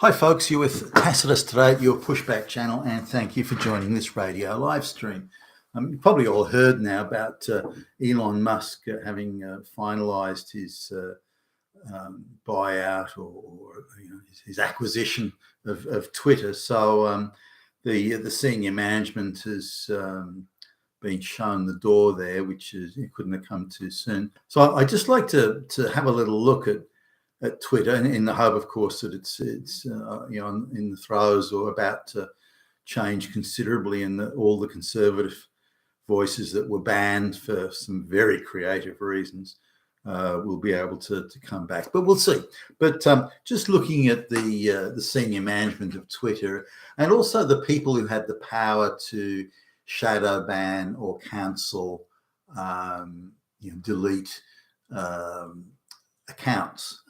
Hi folks, you're with Tacitus today at your Pushback channel, and thank you for joining this radio live stream. You've probably all heard now about Elon Musk having finalised his buyout or his acquisition of Twitter. So the senior management has been shown the door there, which it couldn't have come too soon. So I'd just like to have a little look at Twitter, and in the hope, of course, that it's in the throes or about to change considerably, and all the conservative voices that were banned for some very creative reasons will be able to come back. But we'll see. But just looking at the senior management of Twitter, and also the people who had the power to shadow ban or cancel, delete accounts.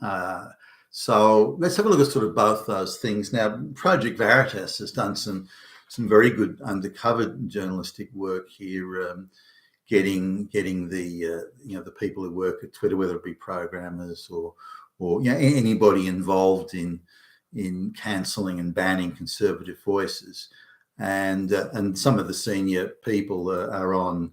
So let's have a look at sort of both those things. Now, Project Veritas has done some very good undercover journalistic work here, getting the people who work at Twitter, whether it be programmers or anybody involved in cancelling and banning conservative voices, and some of the senior people are on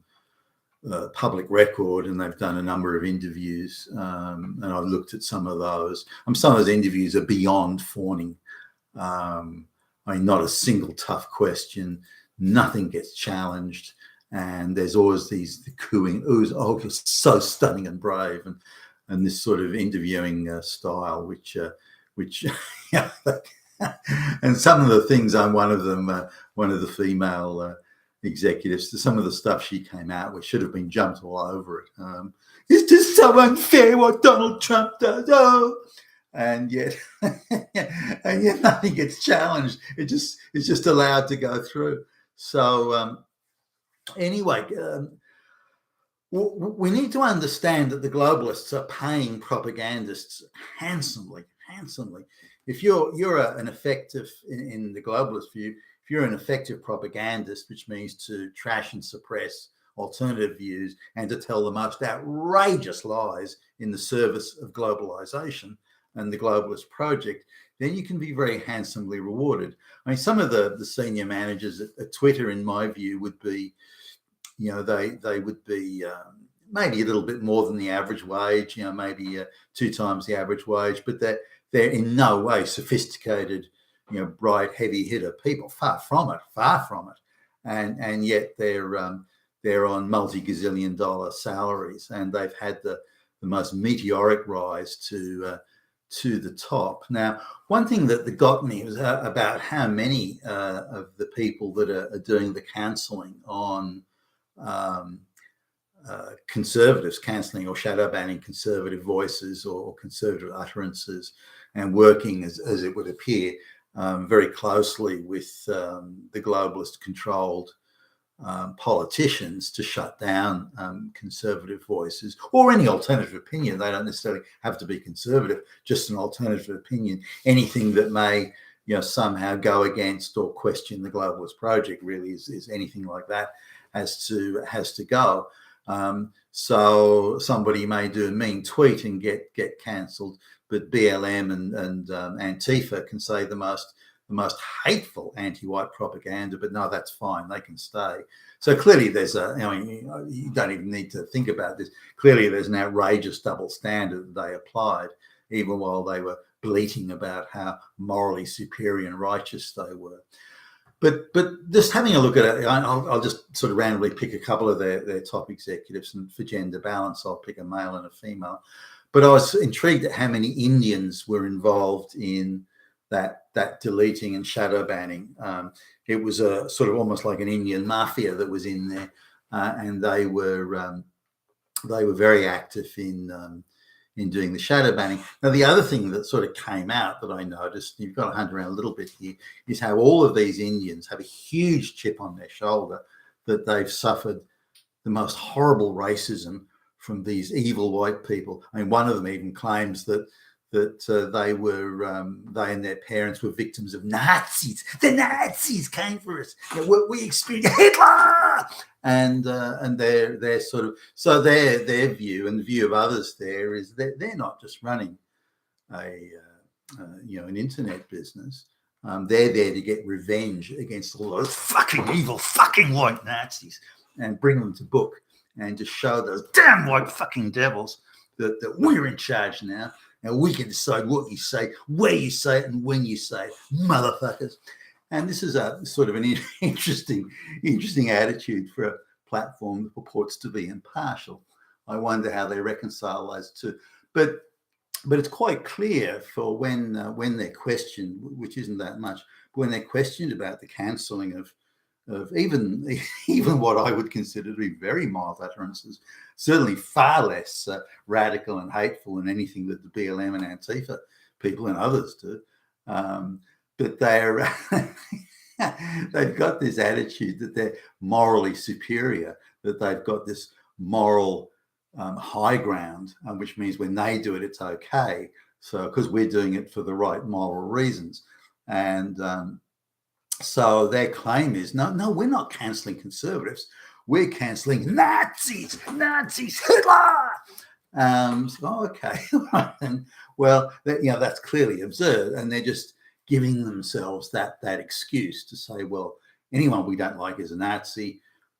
public record, and they've done a number of interviews, and I've looked at some of those. Some of those interviews are beyond fawning. Not a single tough question, nothing gets challenged, and there's always the cooing, oh, you're so stunning and brave, and this sort of interviewing style, which and some of the things, I'm one of them, one of the female executives, some of the stuff she came out with should have been jumped all over it. It's just so unfair what Donald Trump does. Oh, and yet nothing gets challenged. It's just allowed to go through. So anyway, we need to understand that the globalists are paying propagandists handsomely. If you're an effective, in the globalist view, if you're an effective propagandist, which means to trash and suppress alternative views and to tell the most outrageous lies in the service of globalization and the globalist project, then you can be very handsomely rewarded. Some of the senior managers at Twitter, in my view, would be, they would be maybe a little bit more than the average wage, maybe 2 times the average wage, but they're in no way sophisticated, bright, heavy hitter people. Far from it. And yet they're on multi-gazillion dollar salaries, and they've had the most meteoric rise to the top. Now, one thing that got me was about how many of the people that are doing the cancelling on conservatives, cancelling or shadow banning conservative voices or conservative utterances, and working, as it would appear, very closely with the globalist controlled politicians to shut down conservative voices or any alternative opinion. They don't necessarily have to be conservative, just an alternative opinion. Anything that may somehow go against or question the globalist project really is anything like that has to go. So somebody may do a mean tweet and get cancelled, but BLM and Antifa can say the most hateful anti-white propaganda, but no, that's fine, they can stay. So clearly there's you don't even need to think about this. Clearly there's an outrageous double standard that they applied, even while they were bleating about how morally superior and righteous they were. But just having a look at it, I'll just sort of randomly pick a couple of their top executives, and for gender balance, I'll pick a male and a female. But I was intrigued at how many Indians were involved in that deleting and shadow banning. It was a sort of almost like an Indian mafia that was in there, and they were very active in doing the shadow banning. Now, the other thing that sort of came out that I noticed, you've got to hunt around a little bit here, is how all of these Indians have a huge chip on their shoulder that they've suffered the most horrible racism from these evil white people. One of them even claims that they and their parents were victims of Nazis. The Nazis came for us. We experienced Hitler, and they're sort of, so their view and the view of others there is that they're not just running a an internet business. They're there to get revenge against all those fucking evil fucking white Nazis and bring them to book and just show those damn white fucking devils that we're in charge now. And we can decide what you say, where you say it, and when you say it, motherfuckers. And this is a sort of an interesting attitude for a platform that purports to be impartial. I wonder how they reconcile those two. But it's quite clear for when they're questioned, which isn't that much, but when they're questioned about the cancelling of even what I would consider to be very mild utterances, certainly far less radical and hateful than anything that the BLM and Antifa people and others do. But they've got this attitude that they're morally superior, that they've got this moral high ground, which means when they do it, it's okay. So because we're doing it for the right moral reasons. And so their claim is, no, we're not cancelling conservatives. We're cancelling Nazis, Hitler. Okay. Well, that's clearly absurd. And they're just giving themselves that excuse to say, well, anyone we don't like is a Nazi.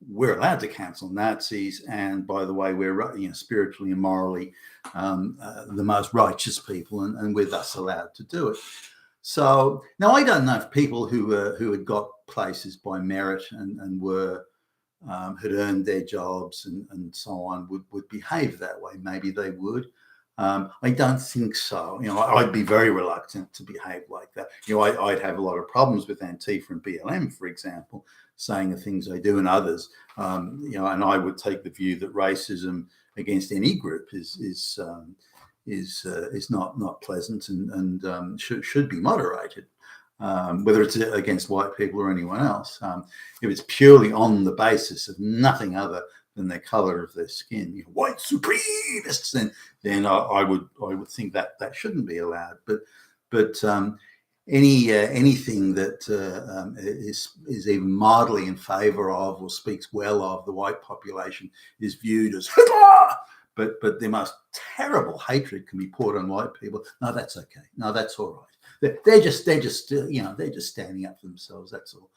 We're allowed to cancel Nazis. And by the way, we're spiritually and morally the most righteous people, and we're thus allowed to do it. So now I don't know if people who had got places by merit and were had earned their jobs and so on would behave that way. Maybe they would. I don't think so. I'd be very reluctant to behave like that. I'd have a lot of problems with Antifa and BLM, for example, saying the things they do, and others. And I would take the view that racism against any group is not pleasant and should be moderated, whether it's against white people or anyone else. If it's purely on the basis of nothing other than the color of their skin, white supremacists, then I would think that shouldn't be allowed. But anything that is even mildly in favor of or speaks well of the white population is viewed as Hitler. But the most terrible hatred can be poured on white people. No, that's okay. No, that's all right. They're just standing up for themselves. That's all.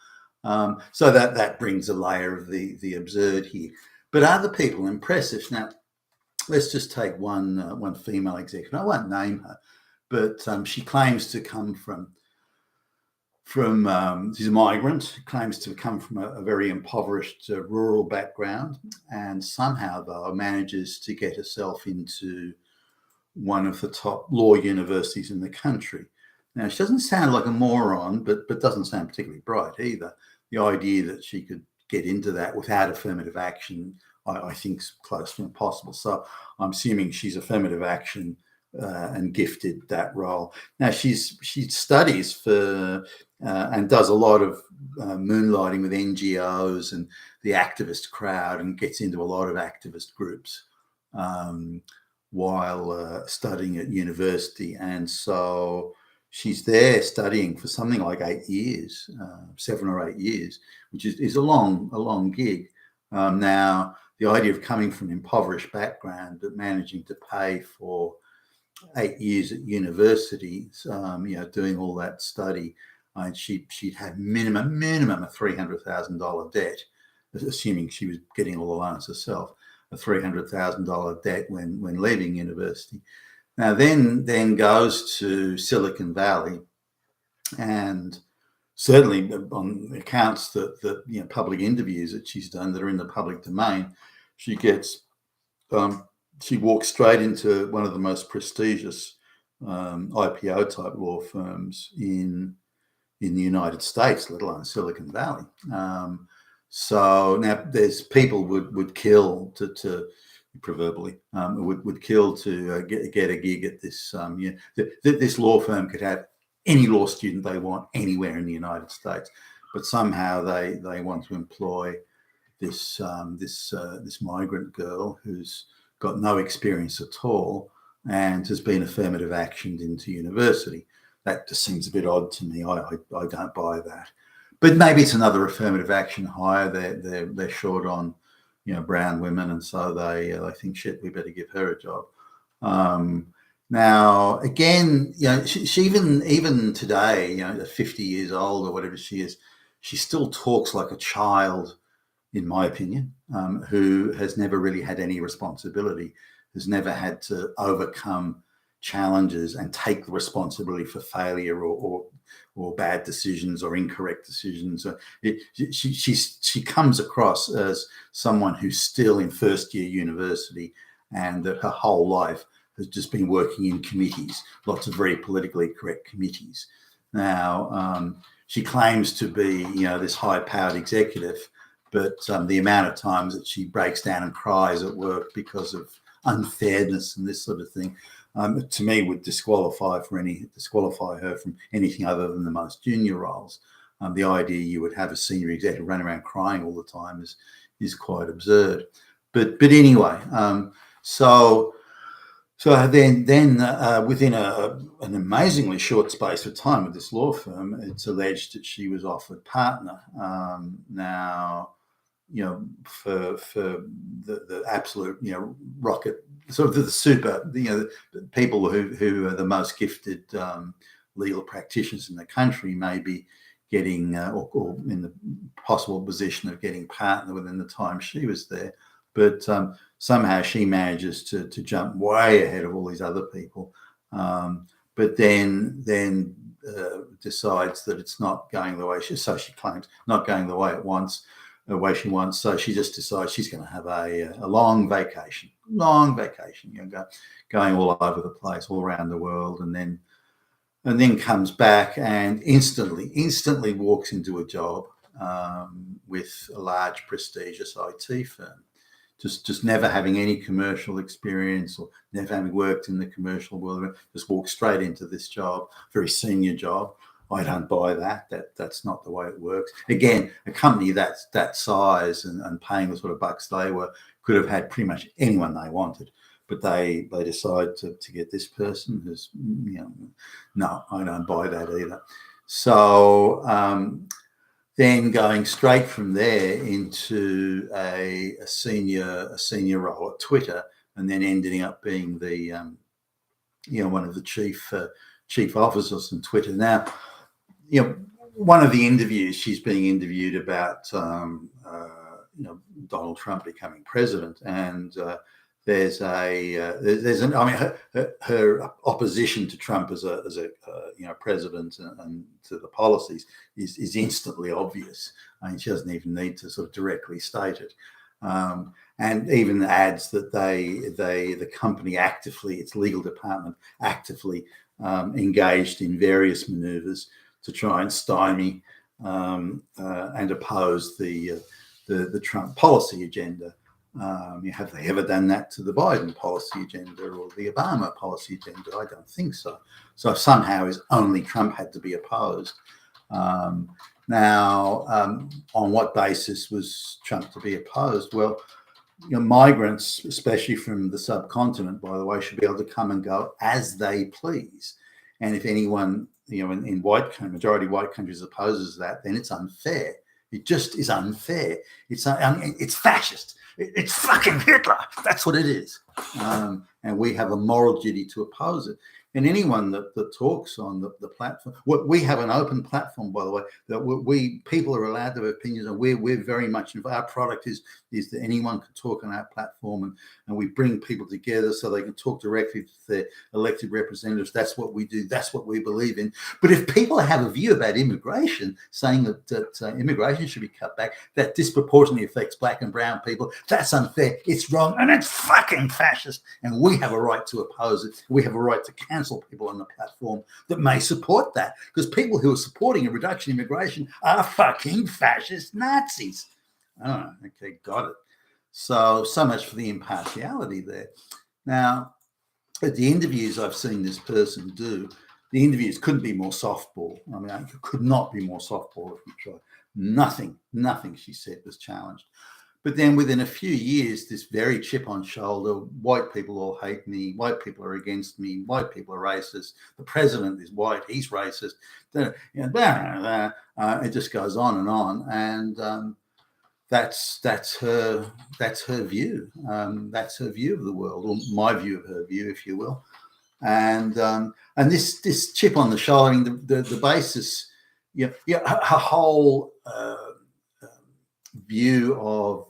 So that brings a layer of the absurd here. But are the people impressive? Now, let's just take one female executive. I won't name her, but she claims to come from she's a migrant, claims to come from a very impoverished rural background, and somehow though manages to get herself into one of the top law universities in the country. Now, she doesn't sound like a moron, but doesn't sound particularly bright either. The idea that she could get into that without affirmative action, I think, is close to impossible. So I'm assuming she's affirmative action and gifted that role. Now, she studies for and does a lot of moonlighting with NGOs and the activist crowd, and gets into a lot of activist groups while studying at university. And so she's there studying for something like 8 years, 7 or 8 years, which is a long gig. Now, the idea of coming from an impoverished background but managing to pay for 8 years at university, doing all that study, and she'd have minimum of $300,000 debt, assuming she was getting all the loans herself, a $300,000 debt when leaving university. Now then goes to Silicon Valley, and certainly on accounts that public interviews that she's done that are in the public domain, she gets she walks straight into one of the most prestigious IPO type law firms in the United States, let alone Silicon Valley. So now there's people would kill to proverbially would kill to get a gig at this. This law firm could have any law student they want anywhere in the United States, but somehow they want to employ this migrant girl who's got no experience at all and has been affirmative actioned into university. That just seems a bit odd to me. I don't buy that. But maybe it's another affirmative action hire. They're short on brown women, and so they think, shit, we better give her a job. Now, again, she even today, at 50 years old or whatever she is, she still talks like a child, in my opinion, who has never really had any responsibility, has never had to overcome challenges and take the responsibility for failure or bad decisions or incorrect decisions. She comes across as someone who's still in first year university, and that her whole life has just been working in committees, lots of very politically correct committees. Now, she claims to be, this high-powered executive, but the amount of times that she breaks down and cries at work because of unfairness and this sort of thing, to me, would disqualify her from anything other than the most junior roles. The idea you would have a senior executive run around crying all the time is quite absurd. But anyway, so then within an amazingly short space of time with this law firm, it's alleged that she was offered partner. Now, for the absolute, rocket, sort of the super, the people who are the most gifted legal practitioners in the country may be getting or in the possible position of getting partner within the time she was there. But somehow she manages to jump way ahead of all these other people, but then decides that it's not going the way she claims, not going the way she wants. So she just decides she's going to have a long vacation, going all over the place, all around the world, and then comes back and instantly walks into a job with a large prestigious IT firm. Just never having any commercial experience or never having worked in the commercial world, just walked straight into this job, very senior job. I don't buy that. That's not the way it works. Again, a company that size and paying the sort of bucks they were could have had pretty much anyone they wanted, but they decide to get this person who's, no, I don't buy that either. So then going straight from there into a senior role at Twitter, and then ending up being the one of the chief officers in Twitter. Now, one of the interviews, she's being interviewed about Donald Trump becoming president, and there's her opposition to Trump as a president and to the policies is instantly obvious. I mean, she doesn't even need to sort of directly state it, and even adds that the company actively, its legal department actively engaged in various manoeuvres to try and stymie and oppose the Trump policy agenda. Have they ever done that to the Biden policy agenda or the Obama policy agenda? I don't think so. So somehow is only Trump had to be opposed. Now, on what basis was Trump to be opposed? Well, migrants, especially from the subcontinent, by the way, should be able to come and go as they please. And if anyone, in majority white countries opposes that, then it's unfair. It just is unfair. It's fascist. It's fucking Hitler. That's what it is. And we have a moral duty to oppose it. And anyone that talks on the platform, we have an open platform, by the way, that people are allowed to have opinions, and we're very much involved. Our product is that anyone can talk on our platform, and we bring people together so they can talk directly to their elected representatives. That's what we do. That's what we believe in. But if people have a view about immigration, saying that immigration should be cut back, that disproportionately affects black and brown people, that's unfair. It's wrong, and it's fucking fascist. And we have a right to oppose it. We have a right to cancel people on the platform that may support that, because people who are supporting a reduction in immigration are fucking fascist Nazis. Oh, okay, got it. So much for the impartiality there. Now, at the interviews I've seen this person do, the interviews couldn't be more softball. I mean, it could not be more softball if you try. Nothing she said was challenged. But then within a few years, this very chip on shoulder, white people all hate me, white people are against me, white people are racist, the president is white, he's racist, it just goes on. And that's her view. That's her view of the world, or my view of her view, if you will. And this chip on the shoulder, I mean, the basis, her whole view of,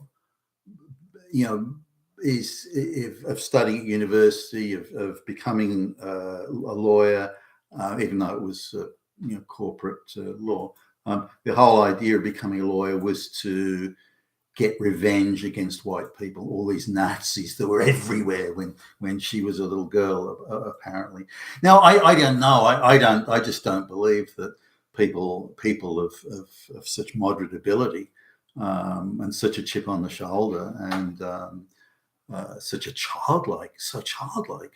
is of studying at university, of becoming a lawyer, even though it was corporate law. The whole idea of becoming a lawyer was to get revenge against white people, all these Nazis that were everywhere when she was a little girl, apparently. Now, I don't know. I just don't believe that people of such moderate ability and such a chip on the shoulder and such a so childlike,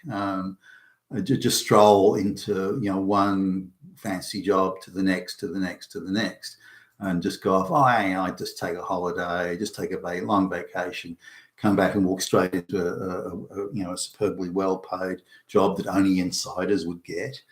just stroll into one fancy job to the next, to the next, to the next, and just go off. I just take a holiday, just take a long vacation, come back and walk straight into a superbly well-paid job that only insiders would get.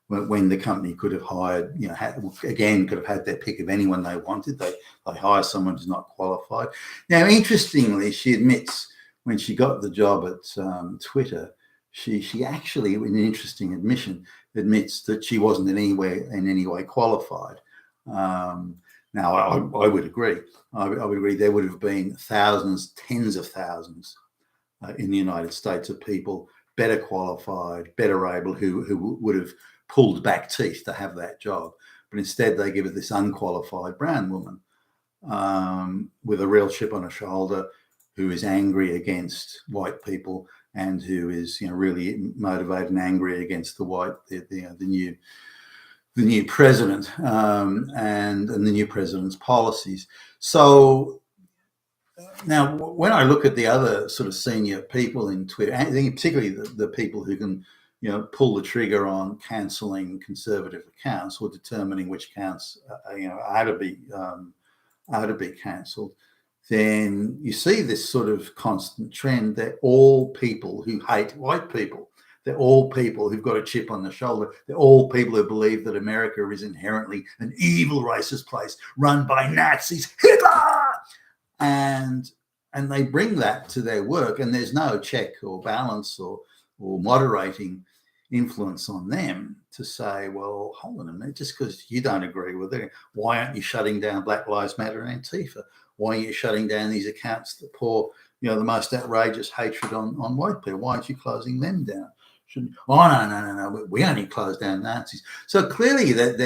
When the company could have hired, could have had their pick of anyone they wanted. They hire someone who's not qualified. Now, interestingly, she admits when she got the job at Twitter, she actually, in an interesting admission, admits that she wasn't in any way qualified. Now, I would agree. I would agree there would have been thousands, tens of thousands in the United States of people better qualified, better able, who would have pulled back teeth to have that job. But instead, they give it this unqualified brown woman with a real chip on her shoulder, who is angry against white people and who is really motivated and angry against the new president and the new president's policies. So now, when I look at the other sort of senior people in Twitter, I think particularly the people who can pull the trigger on cancelling conservative accounts or determining which accounts are to be cancelled, then you see this sort of constant trend that all people who hate white people, they're all people who've got a chip on the shoulder. They're all people who believe that America is inherently an evil, racist place run by Nazis, Hitler, and they bring that to their work, and there's no check or balance or moderating influence on them to say, well, hold on a minute, just because you don't agree with it, why aren't you shutting down Black Lives Matter and Antifa? Why aren't you shutting down these accounts that pour the most outrageous hatred on white people? Why aren't you closing them down? No, we only close down Nazis. So clearly that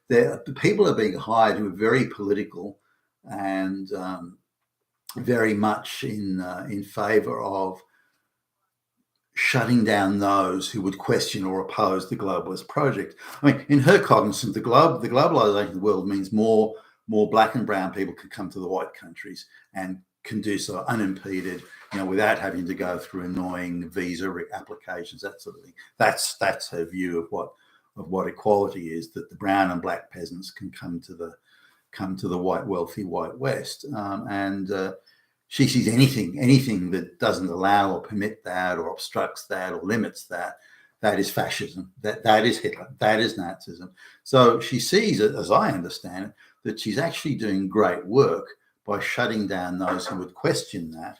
the people are being hired who are very political and very much in favor of shutting down those who would question or oppose the globalist project. I mean, in her cognizance, the globalization of the world means more black and brown people can come to the white countries and can do so unimpeded, without having to go through annoying visa applications, that sort of thing. That's her view of what equality is, that the brown and black peasants can come to the white, wealthy white West. She sees anything that doesn't allow or permit that or obstructs that or limits that is fascism, that is Hitler, that is Nazism. So she sees it, as I understand it, that she's actually doing great work by shutting down those who would question that.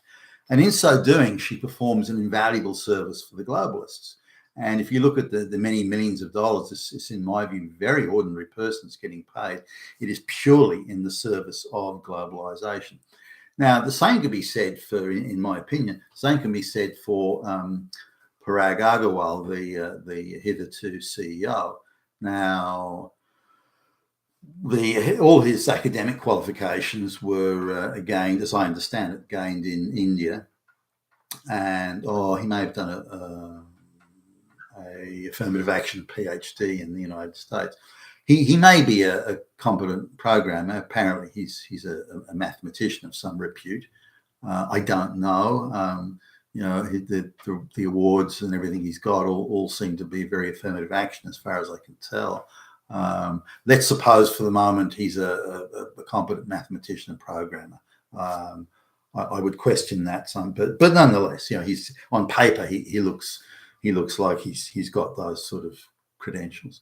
And in so doing, she performs an invaluable service for the globalists. And if you look at the many millions of dollars, this, in my view, very ordinary persons getting paid, it is purely in the service of globalization. Now, the same can be said for, in my opinion, same can be said for Parag Agrawal, the hitherto CEO. Now, all his academic qualifications were gained, as I understand it, gained in India, and he may have done a affirmative action PhD in the United States. He may be a competent programmer. Apparently, he's a mathematician of some repute. I don't know. The awards and everything he's got all seem to be very affirmative action, as far as I can tell. Let's suppose for the moment he's a competent mathematician and programmer. I would question that some, but nonetheless, he's on paper he looks like he's got those sort of credentials.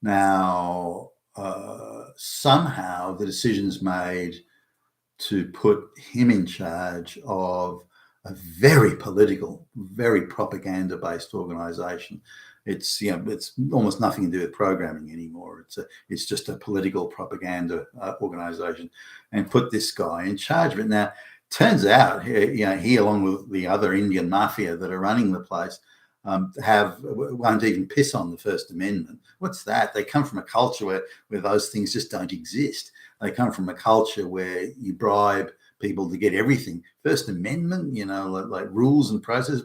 Now, somehow the decision's made to put him in charge of a very political, very propaganda-based organisation. It's it's almost nothing to do with programming anymore. It's just a political propaganda organisation, and put this guy in charge of it. Now, turns out, he along with the other Indian mafia that are running the place, won't even piss on the First Amendment. What's that? They come from a culture where those things just don't exist. They come from a culture where you bribe people to get everything. First Amendment, like rules and procedures.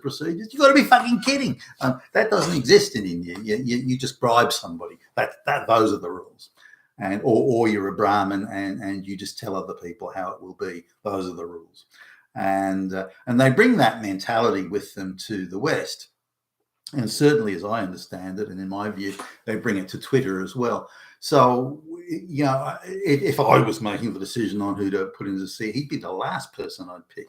You've got to be fucking kidding. That doesn't exist in India. You just bribe somebody. Those are the rules. And or you're a Brahmin and you just tell other people how it will be. Those are the rules. And they bring that mentality with them to the West. And certainly, as I understand it, and in my view, they bring it to Twitter as well. So, if I was making the decision on who to put into the seat, he'd be the last person I'd pick.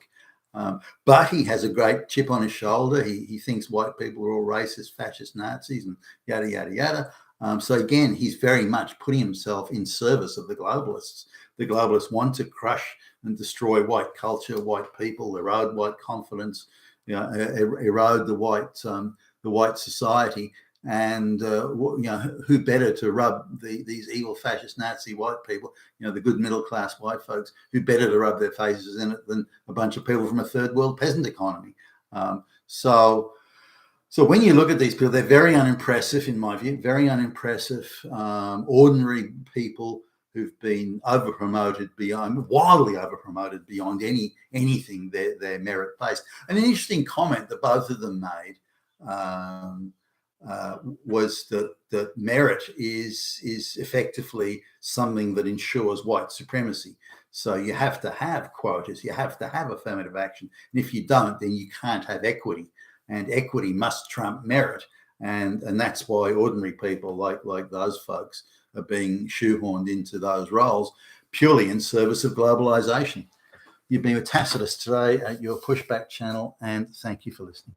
But he has a great chip on his shoulder. He thinks white people are all racist, fascist, Nazis, and yada, yada, yada. So again, he's very much putting himself in service of the globalists. The globalists want to crush and destroy white culture, white people, erode white confidence, erode the white society. And who better to rub these evil fascist Nazi white people, the good middle class white folks, who better to rub their faces in it than a bunch of people from a third world peasant economy. So when you look at these people, they're very unimpressive, in my view, very unimpressive, ordinary people who've been wildly overpromoted beyond anything they're merit based. And an interesting comment that both of them made was that merit is effectively something that ensures white supremacy. So you have to have quotas, you have to have affirmative action, and if you don't, then you can't have equity, and equity must trump merit, and that's why ordinary people like those folks are being shoehorned into those roles purely in service of globalization. You've been with Tacitus today at your Pushback channel, and thank you for listening.